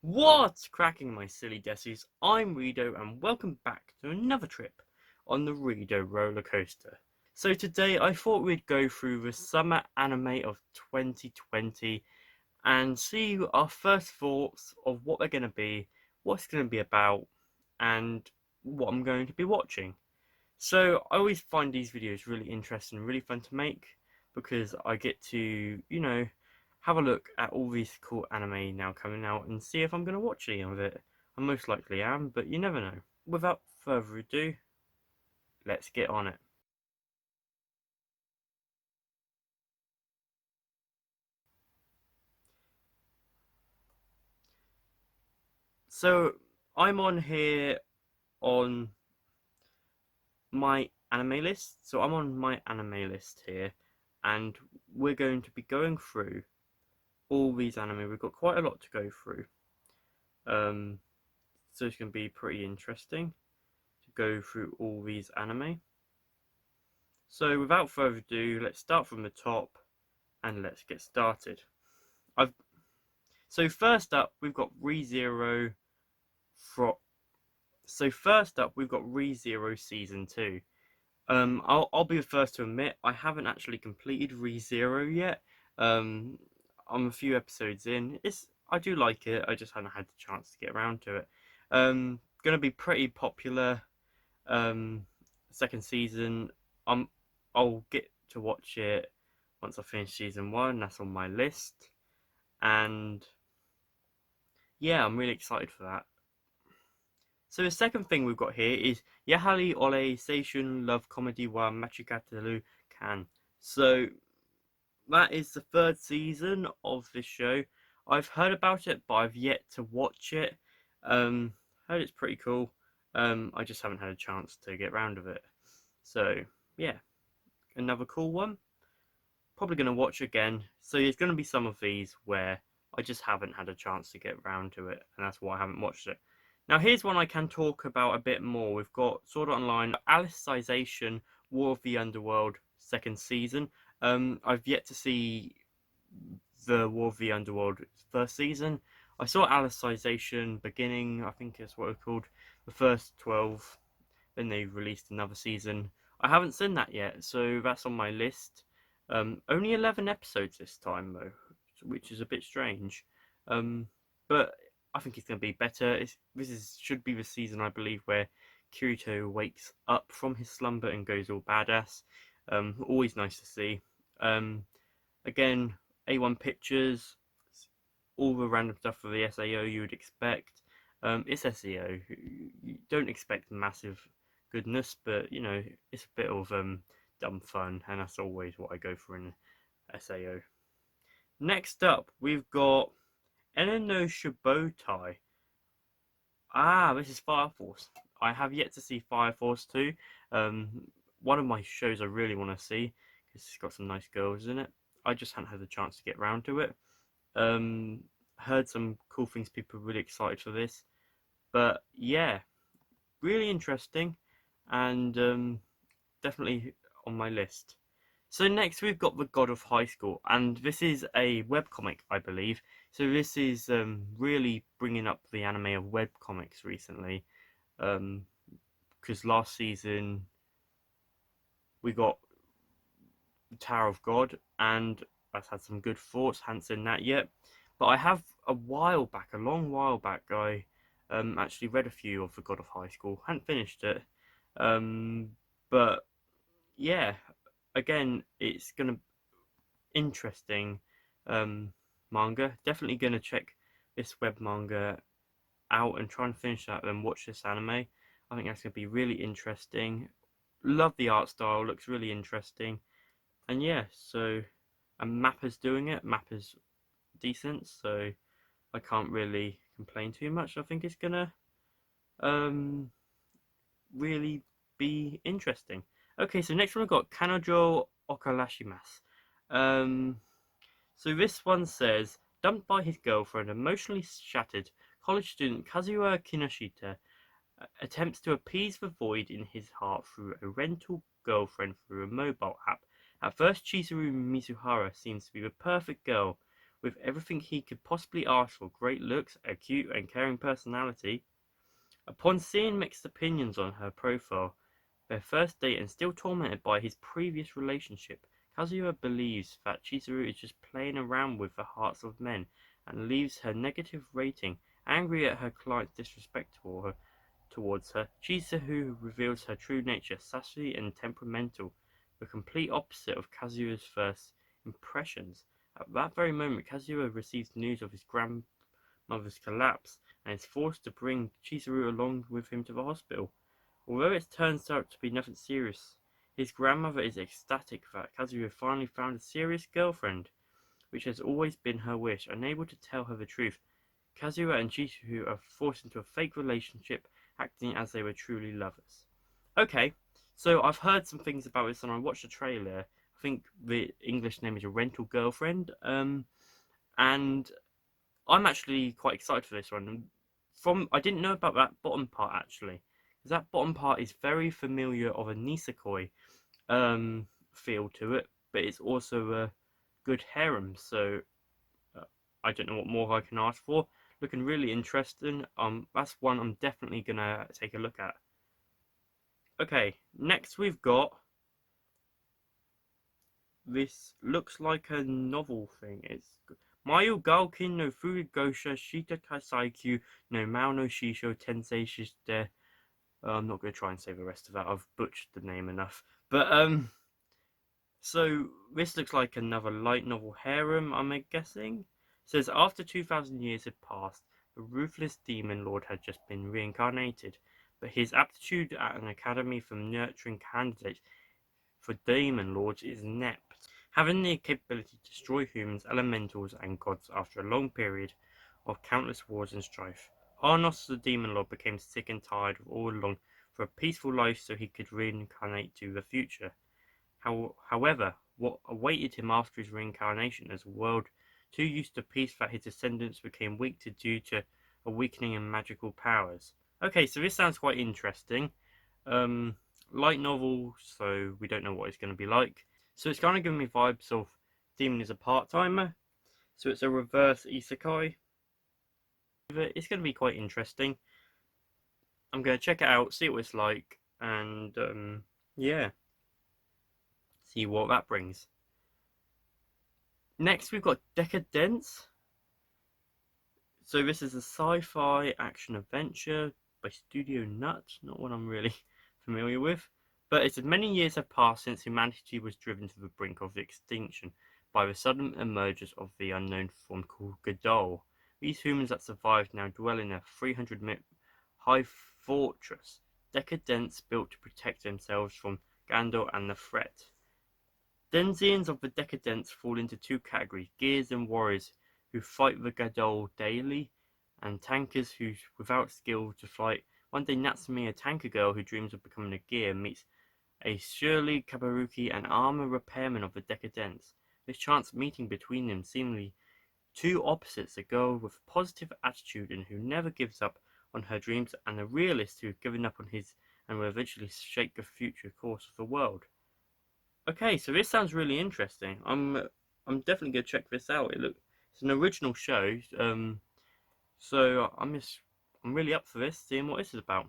What's cracking, my silly Desies? I'm Rido, and welcome back to another trip on the Rido roller coaster. So today I thought we'd go through the summer anime of 2020 and see our first thoughts of what they're going to be, what it's going to be about, and what I'm going to be watching. So I always find these videos really interesting and really fun to make because I get to, have a look at all these cool anime now coming out and see if I'm going to watch any of it. I most likely am, but you never know. Without further ado, let's get on it. So I'm on here on my anime list. So I'm on my anime list here, and we're going to be going through all these anime. We've got quite a lot to go through. Um, so it's going to be pretty interesting to go through all these anime. So without further ado, let's start from the top and let's get started. I've so first up we've got ReZero from first up we've got ReZero season 2. I'll be the first to admit I haven't actually completed ReZero yet. I'm a few episodes in. I do like it. I just haven't had the chance to get around to it. Gonna be pretty popular. Um, Second season. I'm I'll get to watch it once I finish season 1. That's on my list, and yeah, I'm really excited for that. So the second thing we've got here is Yahali Ole Seishun Love Comedy wa Machikataru Kan. So that is the third season of this show. I've heard about it, but I've yet to watch it. Heard it's pretty cool. I just haven't had a chance to get round of it. So yeah, another cool one. Probably going to watch again. So there's going to be some of these where I just haven't had a chance to get round to it, and that's why I haven't watched it. Now here's one I can talk about a bit more. We've got Sword Art Online, Alicization, War of the Underworld, second season. I've yet to see the War of the Underworld first season. I saw Alicization beginning, I think it's what it's called, the first 12. Then they released another season. I haven't seen that yet, so that's on my list. Only 11 episodes this time, though, which is a bit strange. But I think it's going to be better. Should be the season, I believe, where Kirito wakes up from his slumber and goes all badass. Always nice to see. Um, Again, A1 Pictures, all the random stuff for the SAO you would expect. It's SEO. You don't expect massive goodness, but it's a bit of dumb fun, and that's always what I go for in SAO. Next up, we've got Enen no Shibotai. This is Fire Force. I have yet to see Fire Force 2. One of my shows I really want to see because it's got some nice girls in it. I just haven't had the chance to get round to it. Um, Heard some cool things. People are really excited for this, but yeah, really interesting, and definitely on my list. So next we've got The God of High School, and this is a webcomic, I believe. So this is really bringing up the anime of webcomics recently, because last season we got the Tower of God, and I've had some good thoughts. Haven't seen that yet, but I have a long while back, I actually read a few of The God of High School. Hadn't finished it, um, but yeah, again, it's gonna interesting manga. Definitely gonna check this web manga out and try and finish that, then watch this anime. I think that's gonna be really interesting. Love the art style, looks really interesting, and yeah, so and Mappa's doing it. Mappa's decent, so I can't really complain too much. I think it's gonna um really be interesting. Okay, so next one we've got Kanojo Okalashimasu. Um, so this one says, dumped by his girlfriend, emotionally shattered, college student Kazuya Kinoshita attempts to appease the void in his heart through a rental girlfriend through a mobile app. At first, Chizuru Mizuhara seems to be the perfect girl, with everything he could possibly ask for: great looks, a cute and caring personality. Upon seeing mixed opinions on her profile, their first date, and still tormented by his previous relationship, Kazuya believes that Chizuru is just playing around with the hearts of men and leaves her negative rating. Angry at her client's disrespect towards her, Chizuru reveals her true nature, sassy and temperamental, the complete opposite of Kazuya's first impressions. At that very moment, Kazuya receives news of his grandmother's collapse and is forced to bring Chizuru along with him to the hospital. Although it turns out to be nothing serious, his grandmother is ecstatic that Kazuya finally found a serious girlfriend, which has always been her wish. Unable to tell her the truth, Kazuya and Chizuru are forced into a fake relationship, acting as they were truly lovers. Okay, so I've heard some things about this and I watched the trailer. I think the English name is A Rental Girlfriend. And I'm actually quite excited for this one. I didn't know about that bottom part actually, because that bottom part is very familiar of a nisekoi feel to it, but it's also a good harem. So uh, I don't know what more I can ask for. Looking really interesting. That's one I'm definitely gonna take a look at. Okay, next we've got this. Looks like a novel thing. It's Mayu Gaukin no Furigosha Shita Kasaikyu no Mao no Shisho Tensei Shiste. I'm not going to try and say the rest of that. I've butchered the name enough. But so this looks like another light novel harem, I'm guessing. It says after 2,000 years had passed, the ruthless demon lord had just been reincarnated, but his aptitude at an academy for nurturing candidates for demon lords is inept, having the capability to destroy humans, elementals, and gods after a long period of countless wars and strife. Arnos the demon lord became sick and tired of all along for a peaceful life so he could reincarnate to the future. However, what awaited him after his reincarnation as a world too used to peace that his descendants became weak to due to a weakening in magical powers. Okay, so this sounds quite interesting. Um, Light novel, so we don't know what it's going to be like. So it's kind of giving me vibes of Demon is a part-timer. So it's a reverse isekai. It's going to be quite interesting. I'm going to check it out, see what it's like, and yeah, see what that brings. Next, we've got Decadence. So this is a sci-fi action adventure by Studio Nut, not one I'm really familiar with. But it's many years have passed since humanity was driven to the brink of extinction by the sudden emergence of the unknown form called Gadol. These humans that survived now dwell in a 300-meter high fortress, Decadence built to protect themselves from Gandor and the threat. Denzians of the Decadence fall into two categories: gears and warriors who fight the Gadol daily, and tankers who, without skill to fight. One day Natsumi, a tanker girl who dreams of becoming a gear, meets a Shirley Kabaruki, an armor repairman of the Decadence. This chance meeting between them seemingly two opposites: a girl with a positive attitude and who never gives up on her dreams, and a realist who has given up on his and will eventually shape the future course of the world. Okay, so this sounds really interesting. I'm definitely gonna check this out. It's an original show. So I'm really up for this, seeing what this is about.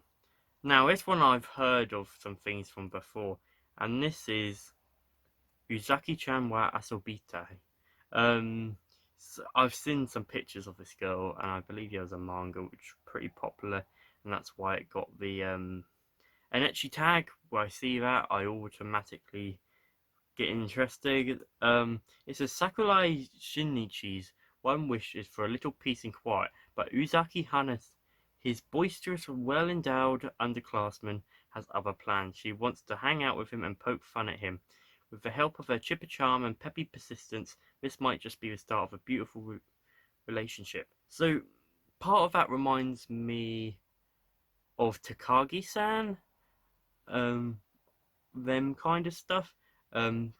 Now, this one I've heard of some things from before, and this is Uzaki-chan wa Asobita. So I've seen some pictures of this girl, and I believe there's a manga which is pretty popular, and that's why it got the an ecchi tag. Where I see that, I automatically get interested. It says Sakurai Shinichi's one wish is for a little peace and quiet, but Uzaki Hana, his boisterous, well-endowed underclassman, has other plans. She wants to hang out with him and poke fun at him. With the help of her chipper charm and peppy persistence, this might just be the start of a beautiful relationship. So, part of that reminds me of Takagi-san. Um, them kind of stuff.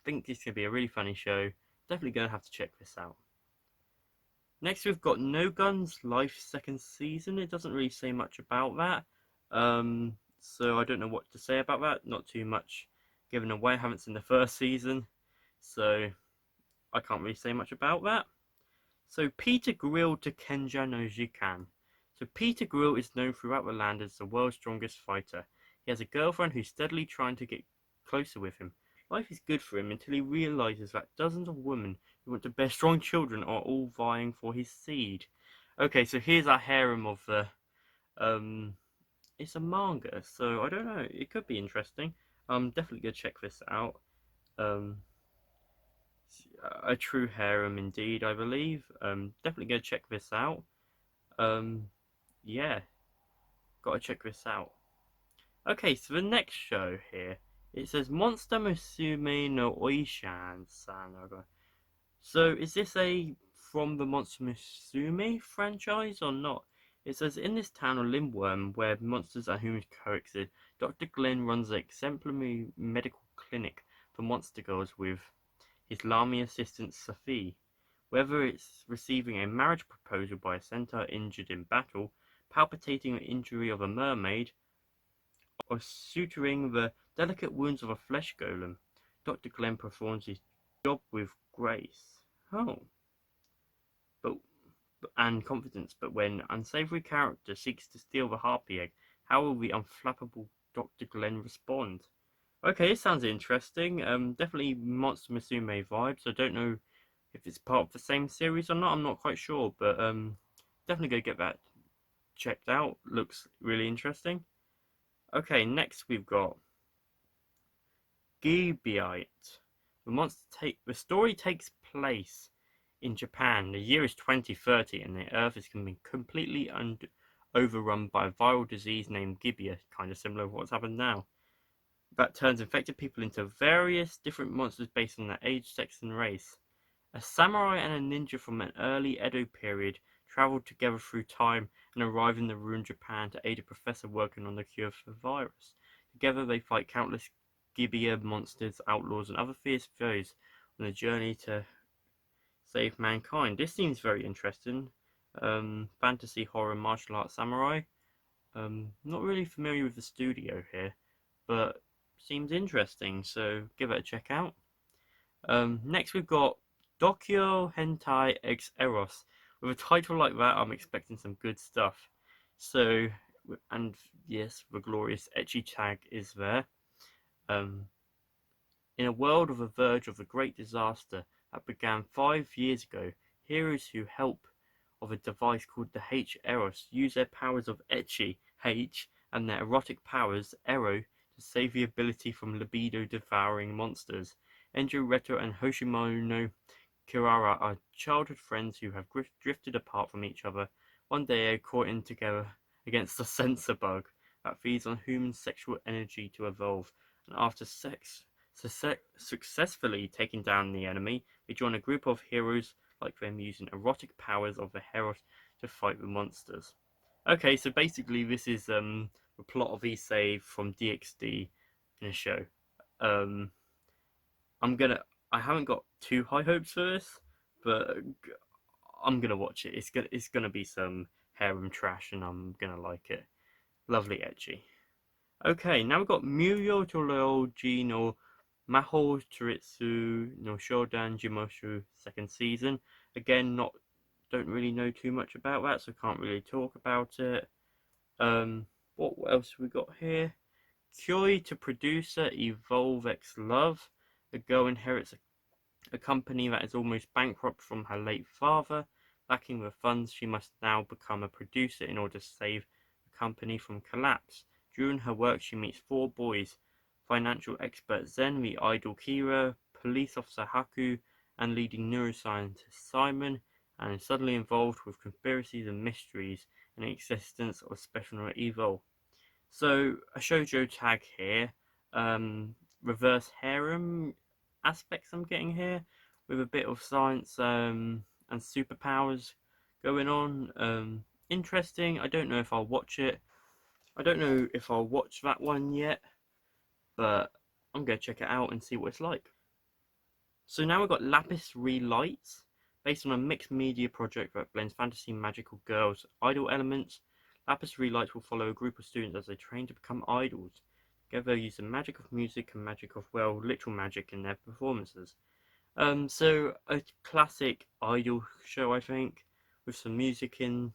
Think this could be a really funny show. Definitely gonna have to check this out. Next, we've got No Guns Life second season. It doesn't really say much about that, so I don't know what to say about that. Not too much given away. I haven't seen the first season, so I can't really say much about that. So Peter Grill to Kenja no Jikan. So Peter Grill is known throughout the land as the world's strongest fighter. He has a girlfriend who's steadily trying to get closer with him. Life is good for him until he realizes that dozens of women who want to bear strong children are all vying for his seed. Okay, so here's our harem of the it's a manga, so I don't know. It could be interesting. I'm definitely gonna check this out. Um, a true harem indeed, I believe. Definitely gonna check this out. Um, yeah, gotta check this out. Okay, so the next show here, it says Monster Musume no Oishan-san. So is this a from the Monster Musume franchise or not? It says in this town of Limworm, where monsters and humans coexist, Dr. Glenn runs an exemplary medical clinic for monster girls with his Lamy assistant Safi. Whether it's receiving a marriage proposal by a centaur injured in battle, palpitating the injury of a mermaid, or suturing the delicate wounds of a flesh golem, Dr. Glenn performs his job with grace. Oh, but and confidence, but when unsavory character seeks to steal the harpy egg, how will the unflappable Dr. Glenn respond? Okay, it sounds interesting. Definitely Monster Musume vibes. I don't know if it's part of the same series or not. I'm not quite sure, but definitely go get that checked out. Looks really interesting. Okay, next we've got Gibeite. The story takes place in Japan. The year is 2030 and the Earth is being completely overrun by a viral disease named Gibia, kind of similar to what's happened now. That turns infected people into various different monsters based on their age, sex, and race. A samurai and a ninja from an early Edo period travel together through time and arrive in the ruined Japan to aid a professor working on the cure for the virus. Together they fight countless Gibia monsters, outlaws, and other fierce foes on a journey to save mankind. This seems very interesting. Fantasy, horror, martial arts, samurai. Not really familiar with the studio here, but seems interesting, so give it a check out. Next we've got Dokyo Hentai X Eros. With a title like that, I'm expecting some good stuff. So, and yes, the glorious ecchi tag is there. Um, in a world on the verge of a great disaster that began 5 years ago, heroes who help of a device called the H Eros use their powers of ecchi H and their erotic powers Ero to save the ability from libido devouring monsters. Enjo Reto and Hoshimono Kirara are childhood friends who have drifted apart from each other. One day they are caught in together against a sensor bug that feeds on human sexual energy to evolve, and after successfully taking down the enemy, they join a group of heroes like them using erotic powers of the heroes to fight the monsters. Okay, so basically this is the plot of E-Save from DxD in a show. Um, I'm gonna. I haven't got too high hopes for this, but I'm gonna watch it. It's gonna be some harem trash, and I'm gonna like it. Lovely ecchi. Okay, now we've got Muyo Toroji no Maho Turitsu no Shodan Jimoshu second season. Again, not don't really know too much about that, so can't really talk about it. Um, what else we got here? Kyoi to producer Evolve X Love. The girl inherits a company that is almost bankrupt from her late father. Lacking the funds, she must now become a producer in order to save the company from collapse. During her work, she meets four boys: financial expert Zen, the idol Kira, police officer Haku, and leading neuroscientist Simon, and is suddenly involved with conspiracies and mysteries in the existence of special evil. So a shoujo tag here, reverse harem aspects I'm getting here, with a bit of science and superpowers going on. Interesting. I don't know if I'll watch it. I don't know if I'll watch that one yet, but I'm gonna check it out and see what it's like. So now we've got Lapis Relights, based on a mixed media project that blends fantasy magical girls idol elements. Lapis Relights will follow a group of students as they train to become idols. Together, use the magic of music and magic of, well, literal magic in their performances. So a classic idol show, I think, with some music in.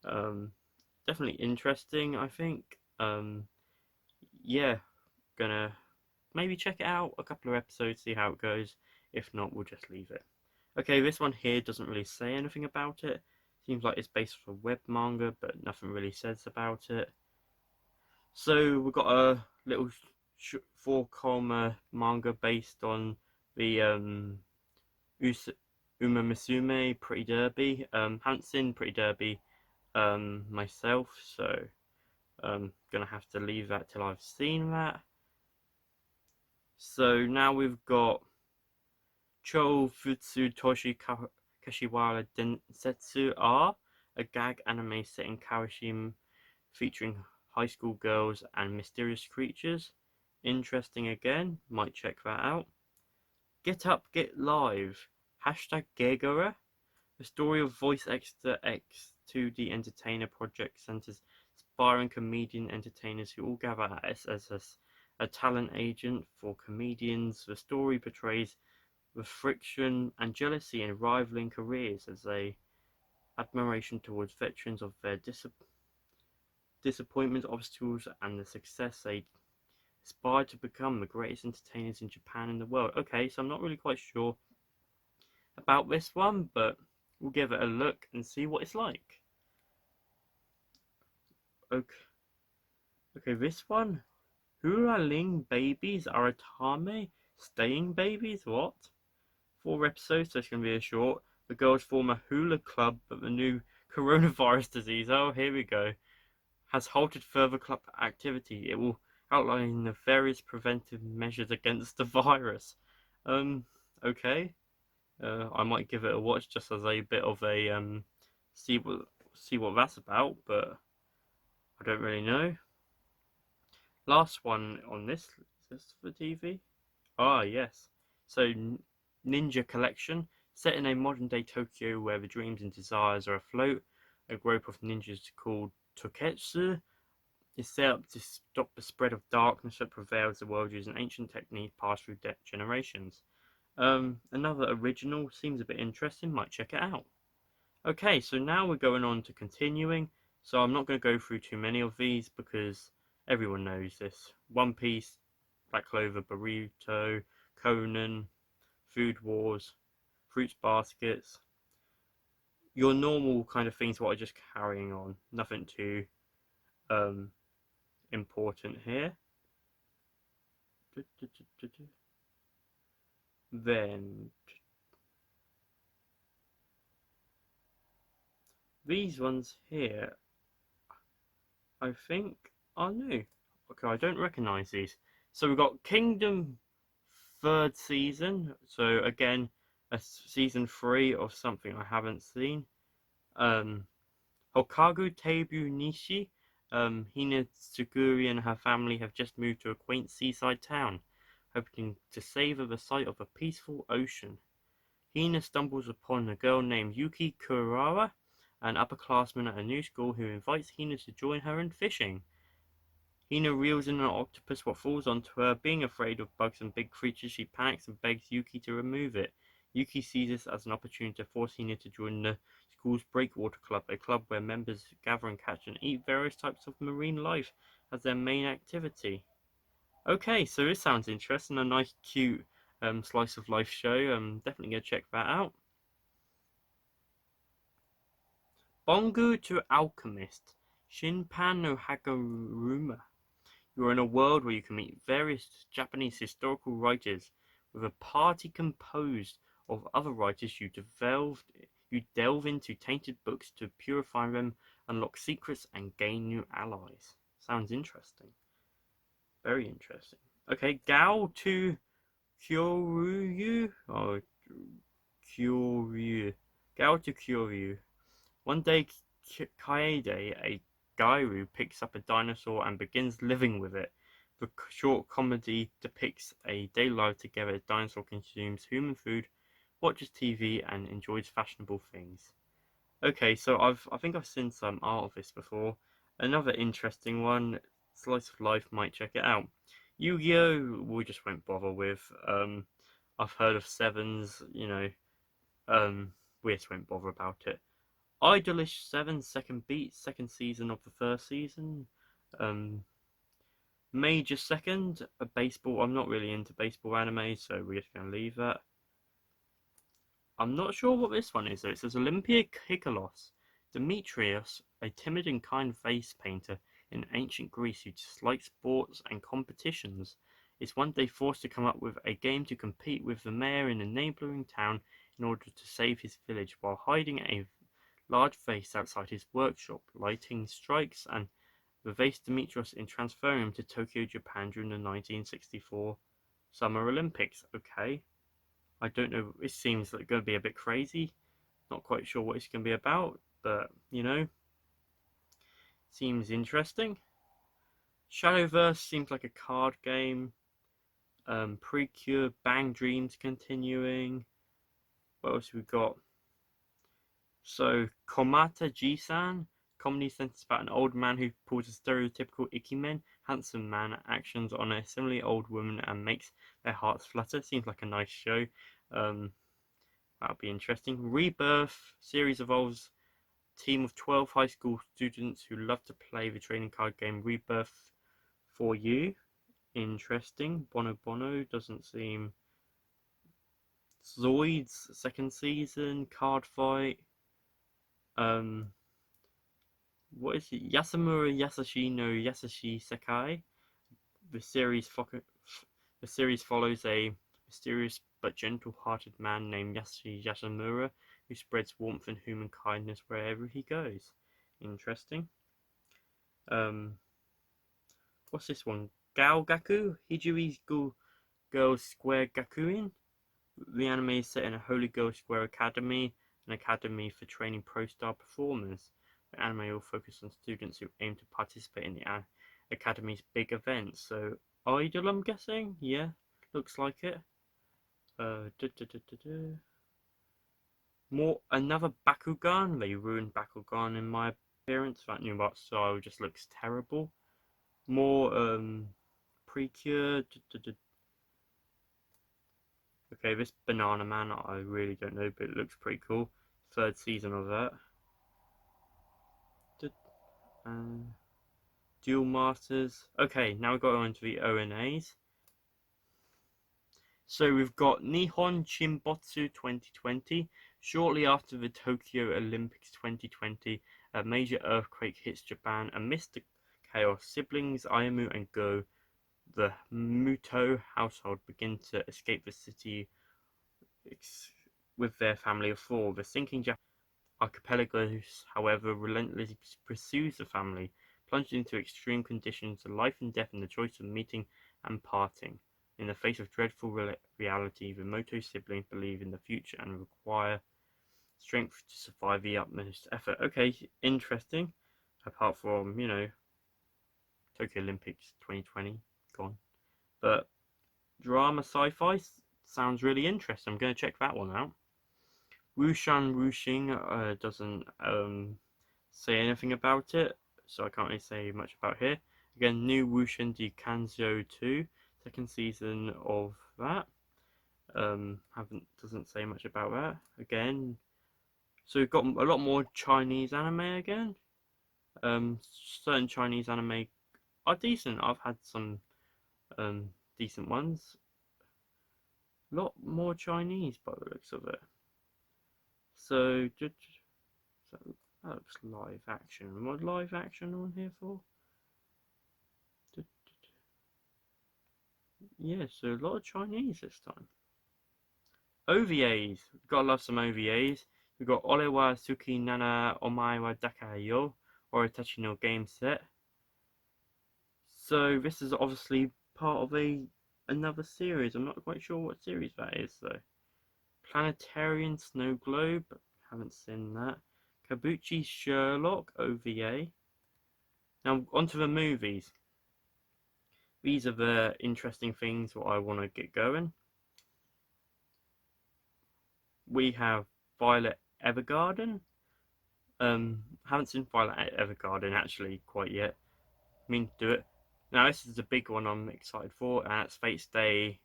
Um, Definitely interesting, I think. Yeah, gonna maybe check it out a couple of episodes, see how it goes. If not, we'll just leave it. Okay, this one here doesn't really say anything about it. Seems like it's based on a web manga, but nothing really says about it. So we've got a little four-comma manga based on the Us Uma Musume Pretty Derby. Haven't seen Pretty Derby myself, so gonna have to leave that till I've seen that. So now we've got Cho Futsu Toshi Kashiwara Densetsu R, a gag anime set in Kawashima featuring high school girls and mysterious creatures. Interesting again, might check that out. Get Up, Get Live, hashtag Gegara. The story of voice actor X 2D entertainer project centers aspiring comedian entertainers who all gather as a talent agent for comedians. The story portrays the friction and jealousy in rivaling careers as a admiration towards veterans of their disappointments, obstacles, and the success they aspire to become the greatest entertainers in Japan and the world. Okay, so I'm not really quite sure about this one, but we'll give it a look and see what it's like. Okay, okay, this one. Huraling babies are Atame staying babies? What? 4 episodes, so it's going to be a short. The girls form a hula club, but the new coronavirus disease, oh, here we go, has halted further club activity. It will outline the various preventive measures against the virus. Um, okay. I might give it a watch just as a bit of a see what that's about, but I don't really know. Last one on this, is this for TV? Ah, yes. So, Ninja Collection, set in a modern day Tokyo where the dreams and desires are afloat. A group of ninjas called Toketsu is set up to stop the spread of darkness that prevails the world using ancient technique passed through generations. Another original seems a bit interesting, might check it out. Okay, so now we're going on to continuing. So I'm not going to go through too many of these because everyone knows this. One Piece, Black Clover, Burrito, Conan, Food Wars, Fruits Baskets. Your normal kind of things what are just carrying on. Nothing too um, important here. Then these ones here, I think, are new. Okay, I don't recognise these. So we've got Kingdom third season. So again, a season 3 of something I haven't seen. Um, Hokagu Teibu Nishi. Hina Tsuguri and her family have just moved to a quaint seaside town, hoping to savor the sight of a peaceful ocean. Hina stumbles upon a girl named Yuki Kuroda, an upperclassman at a new school who invites Hina to join her in fishing. Hina reels in an octopus what falls onto her. Being afraid of bugs and big creatures, she panics and begs Yuki to remove it. Yuki sees this as an opportunity to force Hina to join the school's Breakwater Club, a club where members gather and catch and eat various types of marine life as their main activity. Okay, so this sounds interesting. A nice, cute slice of life show. I'm definitely going to check that out. Bongu to Alchemist. Shinpan no Haguruma. You are in a world where you can meet various Japanese historical writers, with a party composed of other writers. You delve into tainted books to purify them, unlock secrets, and gain new allies. Sounds interesting. Very interesting. Okay, Gao to Kyoryu. Oh, Kyoryu. Gao to Kyoryu. One day, Kaede, a Gairu, picks up a dinosaur and begins living with it. The short comedy depicts a daily life together as dinosaur consumes human food, watches TV, and enjoys fashionable things. Okay, so I think I've seen some art of this before. Another interesting one, Slice of Life, might check it out. Yu-Gi-Oh! We just won't bother with. I've heard of Sevens, we just won't bother about it. Idolish 7 second beat, second season of the first season. Um, Major second, a baseball. I'm not really into baseball anime, so we're just gonna leave that. I'm not sure what this one is though. It says Olympia Kikalos, Demetrius, a timid and kind vase painter in ancient Greece who dislikes sports and competitions, is one day forced to come up with a game to compete with the mayor in a neighbouring town in order to save his village while hiding a large vase outside his workshop. Lighting strikes and the vase Demetrius in transferring him to Tokyo, Japan during the 1964 Summer Olympics. Okay. I don't know. It seems like going to be a bit crazy. Not quite sure what it's going to be about, but seems interesting. Shadowverse seems like a card game. Precure Bang Dreams continuing. What else we got? So Komata Jisan, comedy centers about an old man who pulls a stereotypical Ikemen, handsome man actions on a similarly old woman and makes their hearts flutter. Seems like a nice show. Um, That'll be interesting. Rebirth series involves a team of 12 high school students who love to play the trading card game Rebirth for You. Interesting. Bono Bono doesn't seem. Zoids second season. Card Fight. Um, what is it? Yasamura Yasashi no Yasashi Sekai. The series the series follows a mysterious but gentle-hearted man named Yasashi Yasamura who spreads warmth and human kindness wherever he goes. Interesting. Um, what's this one? Gaogaku Hijiri's Girls Square Gakuin. The anime is set in a Holy Girl Square Academy, an academy for training pro-star performers. The anime will focus on students who aim to participate in the academy's big events. So, Idol, I'm guessing? Yeah, looks like it. Uh, duh, duh, duh, duh, duh. Another Bakugan. They ruined Bakugan in my appearance. That new art style just looks terrible. More Precure. Okay, this Banana Man I really don't know, but it looks pretty cool. Third season of that. Uh, Duel Masters. Okay, now we've got on to the ONAs. So we've got Nihon Chimbotsu 2020. Shortly after the Tokyo Olympics 2020, a major earthquake hits Japan. Amidst the chaos, siblings Ayamu and Go, the Muto household, begin to escape the city with their family of four. The sinking Japanese archipelago, however, relentlessly pursues the family, plunged into extreme conditions of life and death and the choice of meeting and parting. In the face of dreadful reality, the Moto siblings believe in the future and require strength to survive the utmost effort. Okay, interesting. Apart from, Tokyo Olympics 2020, gone. But drama sci-fi sounds really interesting. I'm going to check that one out. Wushan Wuxing doesn't say anything about it, so I can't really say much about here. Again, new Wushan Di Kanzhou 2, second season of that. Haven't doesn't say much about that. Again, so we've got a lot more Chinese anime again. Certain Chinese anime are decent. I've had some decent ones. A lot more Chinese by the looks of it. So, so that looks live action. What live action on here for? Yeah, so a lot of Chinese this time. OVAs. We've got to love some OVAs. We've got Olewa Suki Nana Omae wa Dakayo or Itachi no Game Set. So this is obviously part of another series. I'm not quite sure what series that is though. Planetarian Snow Globe. Haven't seen that. Kabuchi Sherlock OVA. Now onto the movies. These are the interesting things what I want to get going. We have Violet Evergarden. Haven't seen Violet Evergarden actually quite yet. Mean to do it. Now this is the big one I'm excited for, and it's Fate's Day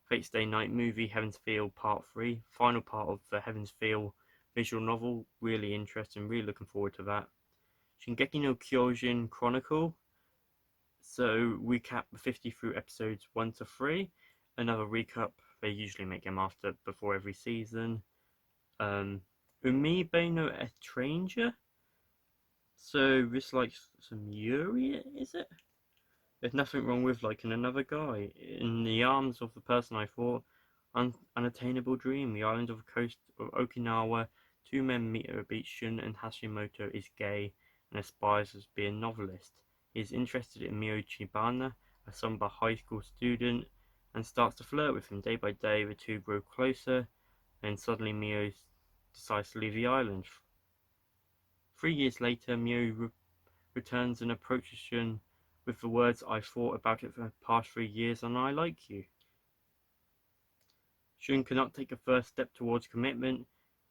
Fate Stay Night movie, Heaven's Feel Part 3, final part of the Heaven's Feel visual novel. Really interesting, really looking forward to that. Shingeki no Kyojin Chronicle. So recap the 50 through episodes 1 to 3. Another recap. They usually make them before every season. Umibe no Etranger. So this like some Yuri, is it? There's nothing wrong with liking another guy. In the arms of the person I thought unattainable dream, the island of the coast of Okinawa, two men meet at a beach. Shun and Hashimoto is gay and aspires to be a novelist. He is interested in Mio Chibana, a somber high school student, and starts to flirt with him. Day by day, the two grow closer, and suddenly Mio decides to leave the island. 3 years later, Mio returns and approaches Shun with the words, "I've thought about it for the past 3 years and I like you." Shun cannot take a first step towards commitment.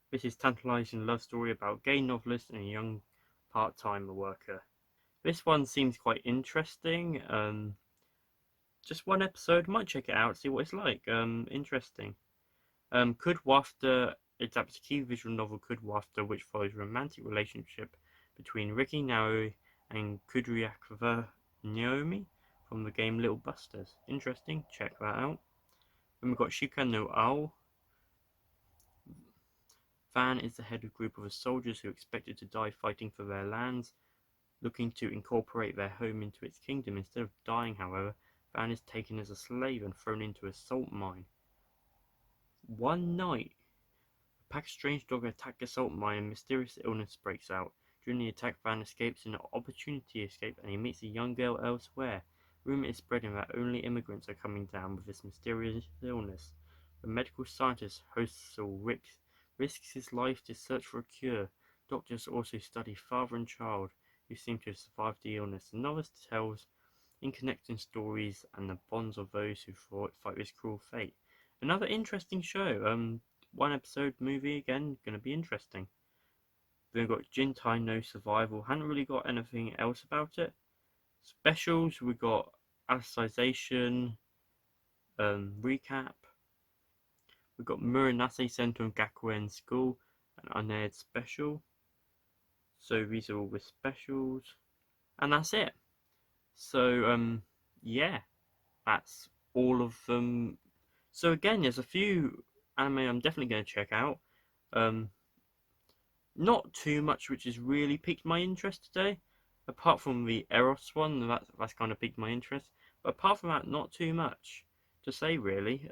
This is a tantalizing love story about a gay novelist and a young part-time worker. This one seems quite interesting. Just one episode, might check it out, see what it's like. Interesting. Could Wafter adapts a key visual novel Could Wafter, which follows a romantic relationship between Ricky Naoi and Kudryakova Naomi from the game Little Busters. Interesting, check that out. Then we've got Shika no Ao. Van is the head of a group of soldiers who are expected to die fighting for their lands, looking to incorporate their home into its kingdom. Instead of dying, however, Van is taken as a slave and thrown into a salt mine. One night, a pack of strange dogs attack a salt mine and mysterious illness breaks out. During the attack, Van escapes an opportunity escape and he meets a young girl elsewhere. Rumor is spreading that only immigrants are coming down with this mysterious illness. The medical scientist Hosel risks his life to search for a cure. Doctors also study father and child who seem to have survived the illness. The novel tells in connecting stories and the bonds of those who fight this cruel fate. Another interesting show. One episode movie again, gonna be interesting. Then we've got Jintai No Survival. Hadn't really got anything else about it. Specials, we got Alicization, recap. We've got Muranase Center and Gakuen School, an unaired special. So these are all the specials. And that's it. So, yeah, that's all of them. So again, there's a few anime I'm definitely going to check out. Not too much which has really piqued my interest today, apart from the Eros one. That's kind of piqued my interest. But apart from that, not too much to say really.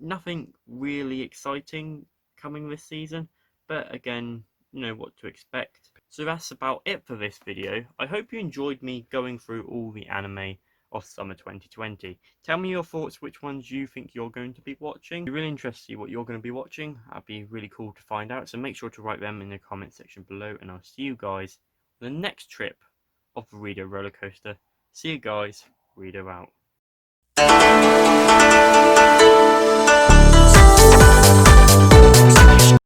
Nothing really exciting coming this season, but again, you know what to expect. So that's about it for this video. I hope you enjoyed me going through all the anime of summer 2020. Tell me your thoughts, which ones you think you're going to be watching. I'd be really interested to see what you're going to be watching. That'd be really cool to find out, so make sure to write them in the comment section below, and I'll see you guys on the next trip of the Rido roller coaster. See you guys, Rido out.